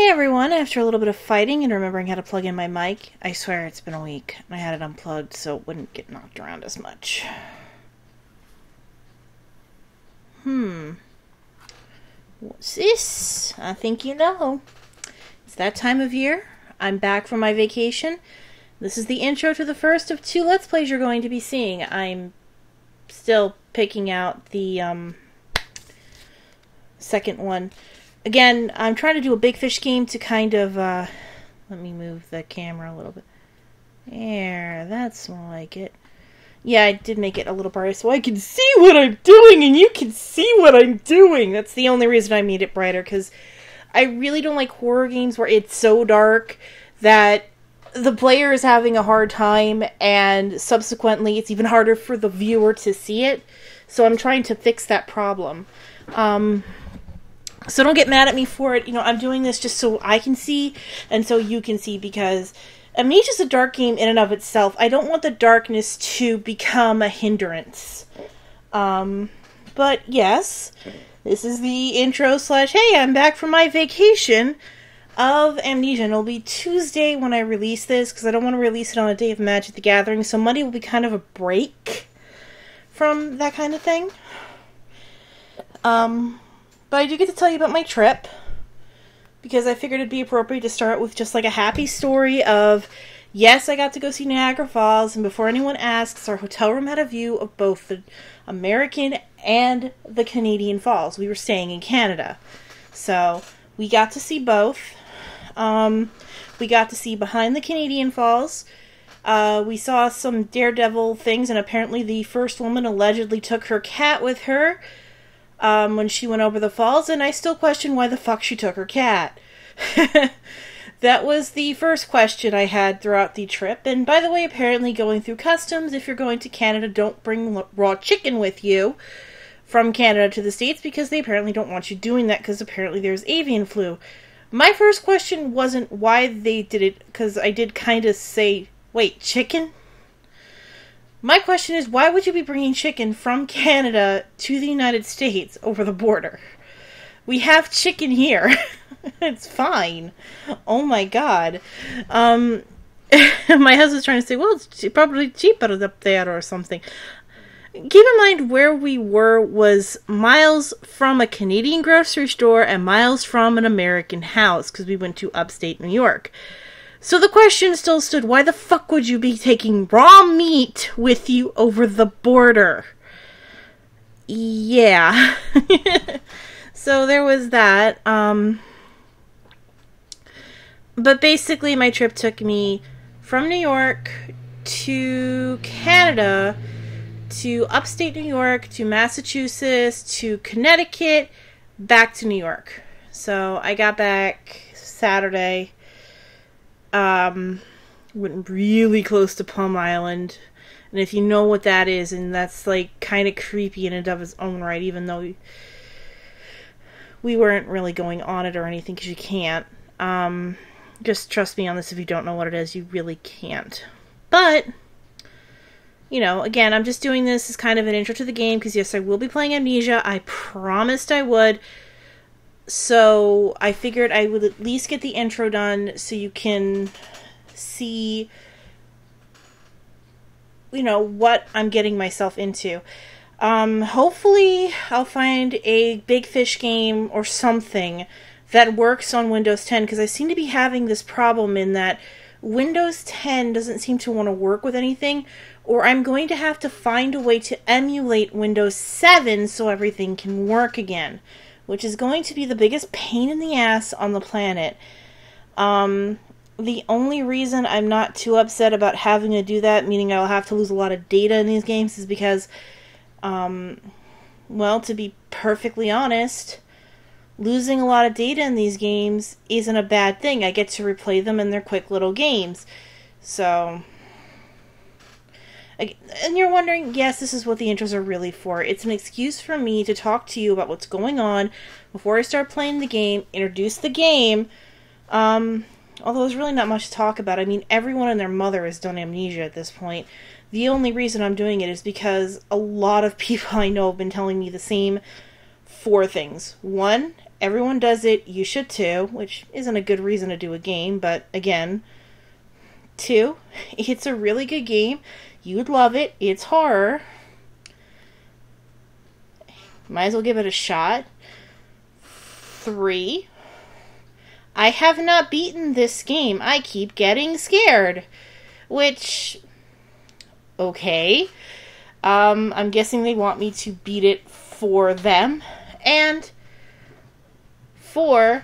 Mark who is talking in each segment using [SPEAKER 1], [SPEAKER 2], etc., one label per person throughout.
[SPEAKER 1] Hey everyone, after a little bit of fighting and remembering how to plug in my mic, I swear it's been a week, and I had it unplugged so it wouldn't get knocked around as much. What's this? I think you know. It's that time of year. I'm back from my vacation. This is the intro to the first of two Let's Plays you're going to be seeing. I'm still picking out the, second one. Again, I'm trying to do a big fish game to kind of, let me move the camera a little bit. There, that's more like it. Yeah, I did make it a little brighter so I can see what I'm doing and you can see what I'm doing. That's the only reason I made it brighter, because I really don't like horror games where it's so dark that the player is having a hard time and subsequently it's even harder for the viewer to see it. So I'm trying to fix that problem. So don't get mad at me for it. You know, I'm doing this just so I can see and so you can see, because Amnesia is a dark game in and of itself. I don't want the darkness to become a hindrance. But yes, this is the intro / hey, I'm back from my vacation of Amnesia. And it'll be Tuesday when I release this, because I don't want to release it on a day of Magic the Gathering. So Monday will be kind of a break from that kind of thing. But I do get to tell you about my trip, because I figured it'd be appropriate to start with just like a happy story of, yes, I got to go see Niagara Falls, and before anyone asks, our hotel room had a view of both the American and the Canadian Falls. We were staying in Canada. So, we got to see both. We got to see behind the Canadian Falls. We saw some daredevil things, and apparently the first woman allegedly took her cat with her when she went over the falls, and I still question why the fuck she took her cat. That was the first question I had throughout the trip. And by the way, apparently going through customs, if you're going to Canada, don't bring raw chicken with you from Canada to the States, because they apparently don't want you doing that, because apparently there's avian flu. My first question wasn't why they did it, because I did kind of say, wait, chicken? My question is, why would you be bringing chicken from Canada to the United States over the border? We have chicken here. It's fine. Oh my god. My husband's trying to say, well, it's probably cheaper up there or something. Keep in mind, where we were was miles from a Canadian grocery store and miles from an American house, because we went to upstate New York. So the question still stood, why the fuck would you be taking raw meat with you over the border? Yeah. So there was that. But basically my trip took me from New York to Canada to upstate New York to Massachusetts to Connecticut back to New York. So I got back Saturday. Went really close to Plum Island, and if you know what that is, and that's like kind of creepy in and of its own right, even though we weren't really going on it or anything, because you can't. Just trust me on this, if you don't know what it is, you really can't. But, you know, again, I'm just doing this as kind of an intro to the game, because yes, I will be playing Amnesia. I promised I would. So I figured I would at least get the intro done so you can see, you know, what I'm getting myself into. Hopefully I'll find a big fish game or something that works on Windows 10, because I seem to be having this problem in that Windows 10 doesn't seem to want to work with anything, or I'm going to have to find a way to emulate Windows 7 so everything can work again, which is going to be the biggest pain in the ass on the planet. The only reason I'm not too upset about having to do that, meaning I'll have to lose a lot of data in these games, is because, well, to be perfectly honest, losing a lot of data in these games isn't a bad thing. I get to replay them, and they're quick little games. So, and you're wondering, yes, this is what the intros are really for. It's an excuse for me to talk to you about what's going on before I start playing the game, introduce the game, although there's really not much to talk about. I mean, everyone and their mother has done Amnesia at this point. The only reason I'm doing it is because a lot of people I know have been telling me the same 4 things. 1, Everyone does it. You should too, which isn't a good reason to do a game, but again, 2, it's a really good game. You would love it. It's horror. Might as well give it a shot. 3, I have not beaten this game. I keep getting scared. Which, okay. I'm guessing they want me to beat it for them. And 4,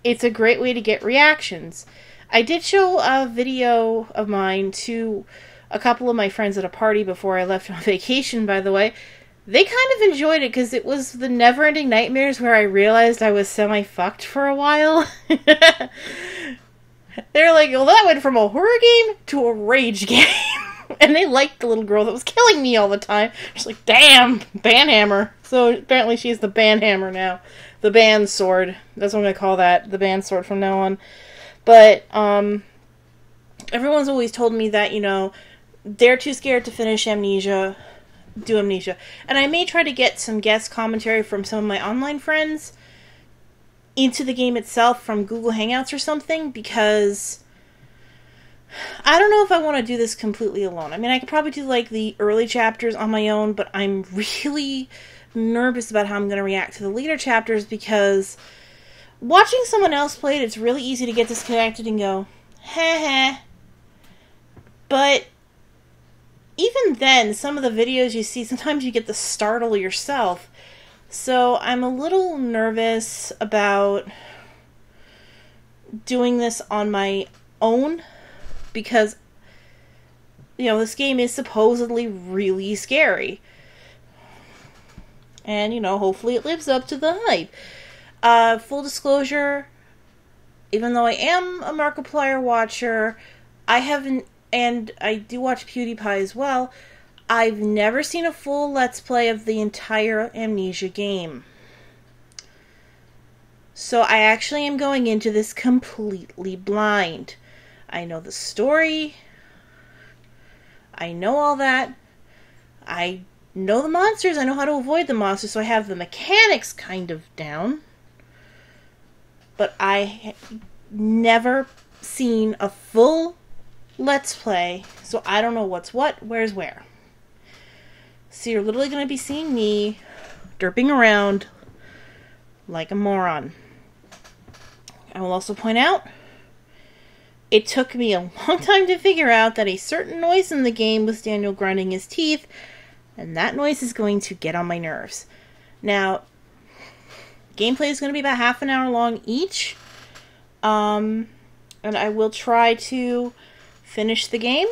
[SPEAKER 1] it's a great way to get reactions. I did show a video of mine to a couple of my friends at a party before I left on vacation, by the way. They kind of enjoyed it because it was the never-ending nightmares where I realized I was semi-fucked for a while. They're like, well, that went from a horror game to a rage game. And they liked the little girl that was killing me all the time. She's like, damn, banhammer. So apparently she's the banhammer now. The band sword. That's what I'm going to call that. The band sword from now on. But, everyone's always told me that, you know, they're too scared to finish Amnesia. Do Amnesia. And I may try to get some guest commentary from some of my online friends into the game itself from Google Hangouts or something, because I don't know if I want to do this completely alone. I mean, I could probably do, like, the early chapters on my own, but I'm really nervous about how I'm going to react to the later chapters, because watching someone else play it, it's really easy to get disconnected and go, heh heh. But even then, some of the videos you see, sometimes you get the startle yourself. So I'm a little nervous about doing this on my own because, you know, this game is supposedly really scary. And, you know, hopefully it lives up to the hype. Full disclosure, even though I am a Markiplier watcher, I haven't, and I do watch PewDiePie as well, I've never seen a full Let's Play of the entire Amnesia game. So I actually am going into this completely blind. I know the story. I know all that. I know the monsters. I know how to avoid the monsters, so I have the mechanics kind of down. But I never seen a full Let's Play, so I don't know what's what, where's where. So you're literally going to be seeing me derping around like a moron. I will also point out, it took me a long time to figure out that a certain noise in the game was Daniel grinding his teeth, and that noise is going to get on my nerves. Now, gameplay is going to be about half an hour long each, and I will try to finish the game.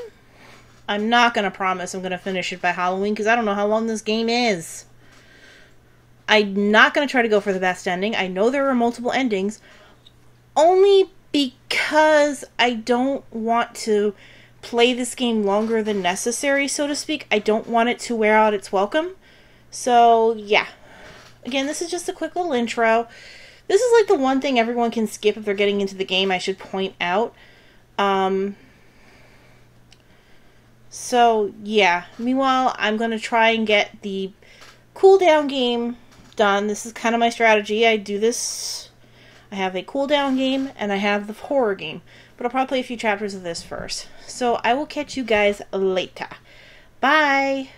[SPEAKER 1] I'm not going to promise I'm going to finish it by Halloween, because I don't know how long this game is. I'm not going to try to go for the best ending. I know there are multiple endings, only because I don't want to play this game longer than necessary, so to speak. I don't want it to wear out its welcome. So, yeah. Again, this is just a quick little intro. This is like the one thing everyone can skip if they're getting into the game, I should point out. So, yeah. Meanwhile, I'm going to try and get the cooldown game done. This is kind of my strategy. I do this. I have a cooldown game, and I have the horror game. But I'll probably play a few chapters of this first. So, I will catch you guys later. Bye!